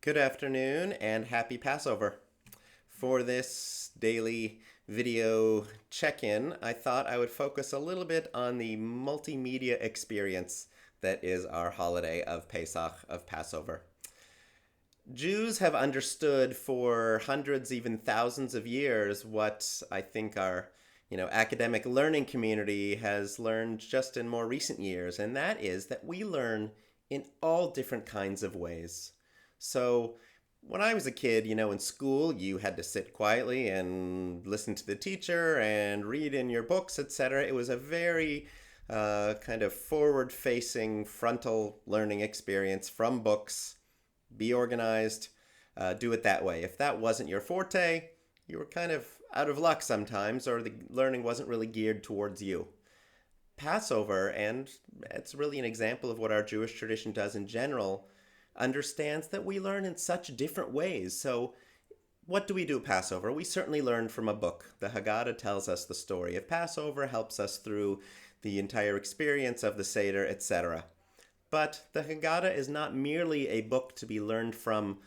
Good afternoon and happy Passover. For this daily video check-in, I thought I would focus a little bit on the multimedia experience that is our holiday of Pesach, of Passover. Jews have understood for hundreds, even thousands of years what I think our academic learning community has learned just in more recent years, and that is that we learn in all different kinds of ways. So when I was a kid, in school, you had to sit quietly and listen to the teacher and read in your books, etc. It was a very kind of forward-facing frontal learning experience from books. Be organized, do it that way. If that wasn't your forte, you were kind of out of luck sometimes, or the learning wasn't really geared towards you. Passover, and it's really an example of what our Jewish tradition does in general, understands that we learn in such different ways. So what do we do at Passover? We certainly learn from a book. The Haggadah tells us the story of Passover, helps us through the entire experience of the Seder, etc. But the Haggadah is not merely a book to be learned from,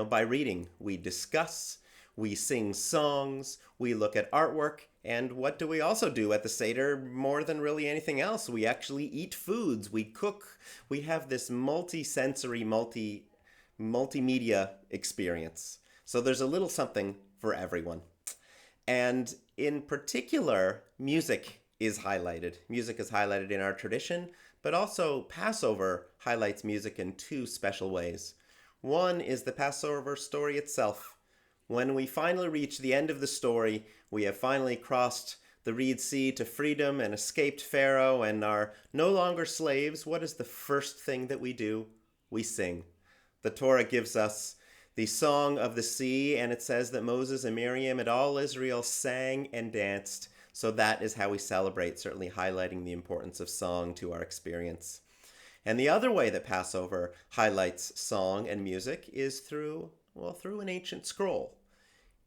by reading. We discuss, we sing songs, we look at artwork, and what do we also do at the Seder more than really anything else? We actually eat foods, we cook, we have this multi-sensory, multimedia experience. So there's a little something for everyone. And in particular, music is highlighted. Music is highlighted in our tradition, but also Passover highlights music in two special ways. One is the Passover story itself. When we finally reach the end of the story, we have finally crossed the Red Sea to freedom and escaped Pharaoh and are no longer slaves. What is the first thing that we do? We sing. The Torah gives us the song of the sea, and it says that Moses and Miriam and all Israel sang and danced. So that is how we celebrate, certainly highlighting the importance of song to our experience. And the other way that Passover highlights song and music is through an ancient scroll.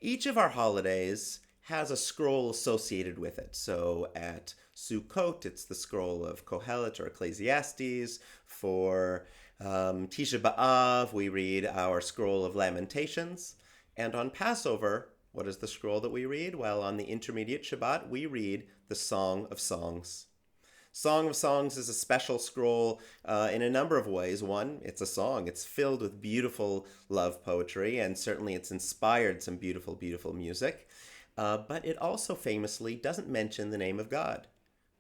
Each of our holidays has a scroll associated with it. So at Sukkot, it's the scroll of Kohelet or Ecclesiastes. For Tisha B'Av, we read our scroll of Lamentations. And on Passover, what is the scroll that we read? Well, on the intermediate Shabbat, we read the Song of Songs. Song of Songs is a special scroll in a number of ways. One, it's a song. It's filled with beautiful love poetry, and certainly it's inspired some beautiful, beautiful music. But it also famously doesn't mention the name of God.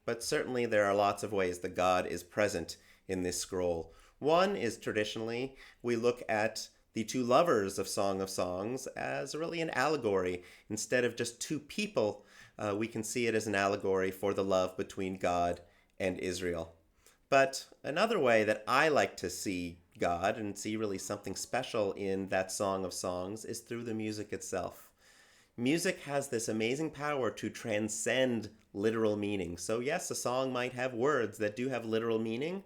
But certainly there are lots of ways that God is present in this scroll. One is traditionally we look at the two lovers of Song of Songs as really an allegory. Instead of just two people, we can see it as an allegory for the love between God and Israel. But another way that I like to see God and see really something special in that Song of Songs is through the music itself. Music has this amazing power to transcend literal meaning. So yes, a song might have words that do have literal meaning,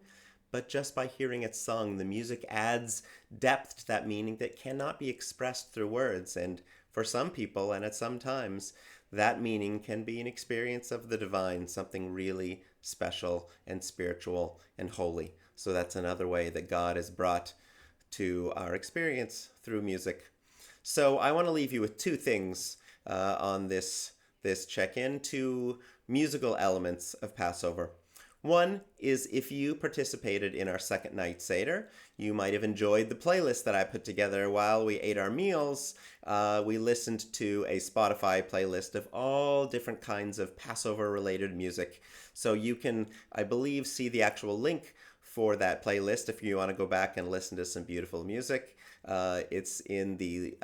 but just by hearing it sung, the music adds depth to that meaning that cannot be expressed through words. And for some people, and at some times, that meaning can be an experience of the divine, something really special and spiritual and holy. So that's another way that God is brought to our experience through music. So I want to leave you with two things on this check-in, two musical elements of Passover. One is if you participated in our second night Seder, you might have enjoyed the playlist that I put together while we ate our meals. We listened to a Spotify playlist of all different kinds of Passover-related music. So you can, I believe, see the actual link for that playlist if you want to go back and listen to some beautiful music. It's in the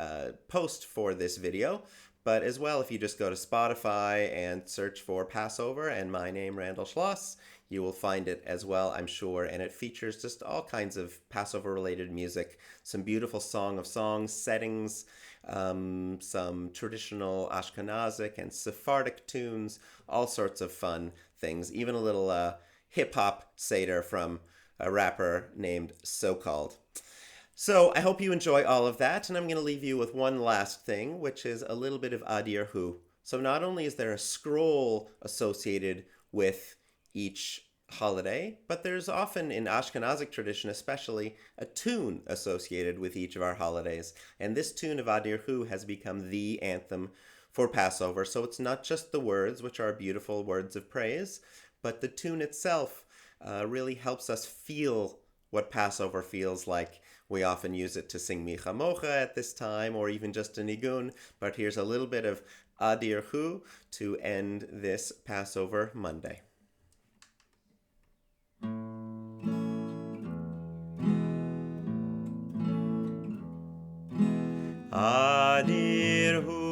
post for this video. But as well, if you just go to Spotify and search for Passover and my name, Randall Schloss, you will find it as well, I'm sure. And it features just all kinds of Passover-related music, some beautiful Song of Songs settings, some traditional Ashkenazic and Sephardic tunes, all sorts of fun things, even a little hip-hop Seder from a rapper named So-Called. So I hope you enjoy all of that, and I'm going to leave you with one last thing, which is a little bit of Adir Hu. So not only is there a scroll associated with each holiday, but there's often, in Ashkenazic tradition especially, a tune associated with each of our holidays. And this tune of Adir Hu has become the anthem for Passover. So it's not just the words, which are beautiful words of praise, but the tune itself really helps us feel what Passover feels like. We often use it to sing Micha Mocha at this time, or even just a nigun, but here's a little bit of Adir Hu to end this Passover Monday. Adir Hu,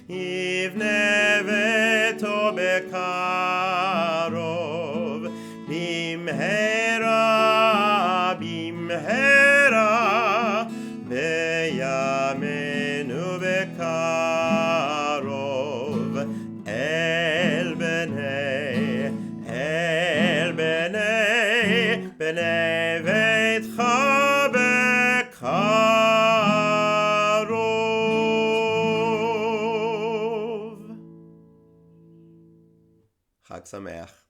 Ivne veto bekarov, bimhera, beyamenu bekarov, el bnei veitcha Chag Sameach.